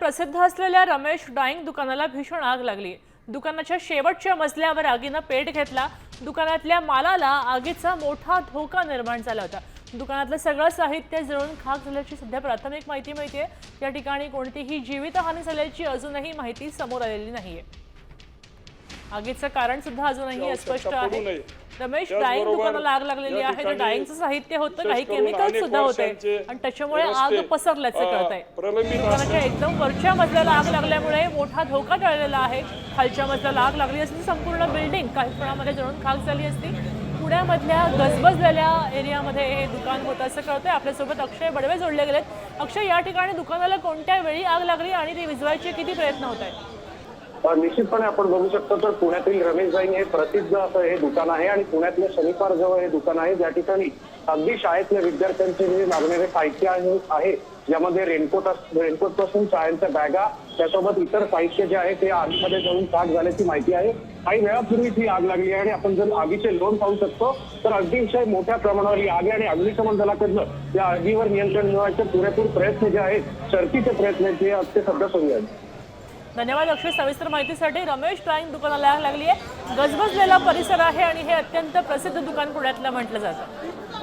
प्रसिद्ध असलेल्या रमेश ड्रॉइंग दुकानाला भीषण आग लागली। दुकानाच्या शेवटच्या मजल्यावर आगीने पेट घेतला। दुकानातल्या मालाला आगीचा मोठा धोका निर्माण झाला होता। दुकानातलं सगळं साहित्य जळून खाक झाल्याची सध्या प्राथमिक माहिती मिळते। या ठिकाणी कोणतीही जीवितहानी झाल्याची अजूनही माहिती समोर आलेली नाहीये। आगीचं कारण सुद्धा अजूनही अस्पष्ट आहे। रमेश ड्रॉइंग दुकानाला आग लागलेली आहे। तर ड्रॉइंगचं साहित्य होतं, काही केमिकल सुद्धा होते आणि त्याच्यामुळे आग पसरल्याचं कळतंय। दुकानाच्या एकदम वरच्या मजल्याला आग लागल्यामुळे मोठा धोका टळलेला आहे। खालच्या मजल्याला आग लागली असती संपूर्ण बिल्डिंग काही प्रमाणामध्ये जळून खाक झाली असती। पुण्यामधल्या गजबजलेल्या एरियामध्ये हे दुकान होतं असं कळतंय। आपल्यासोबत अक्षय बडवे जोडले गेलेत। अक्षय, या ठिकाणी दुकानाला कोणत्या वेळी आग लागली आणि ती विझवायचे किती प्रयत्न होत आहेत? निश्चितपणे आपण बघू शकतो तर पुण्यातील रमेश ड्रॉइंग हे प्रसिद्ध असं हे दुकान आहे आणि पुण्यातल्या शनिवार जवळ हे दुकान आहे, ज्या ठिकाणी अगदी शाळेतल्या विद्यार्थ्यांचे जे लागणारे साहित्य आहे ज्यामध्ये रेनकोट पासून शाळेच्या बॅगा त्यासोबत इतर साहित्य जे आहे ते आगीमध्ये जळून खाक झाल्याची माहिती आहे। काही वेळापूर्वी ही आग लागली आहे आणि आपण जर आगीचे लोण पाहू शकतो तर अतिशय मोठ्या प्रमाणावर ही आग आहे आणि अग्निशमन दलाकडनं या आगीवर नियंत्रण मिळवायचे पुरेपूर प्रयत्न जे आहेत शर्थीचे प्रयत्न ते सध्या सुरू आहेत। धन्यवाद अक्षय सविस्तर माहितीसाठी। रमेश ड्रॉइंग दुकानाला आग लागली आहे। गजबजलेला परिसर आहे आणि हे अत्यंत प्रसिद्ध दुकान पुण्यातलं म्हटलं जातं।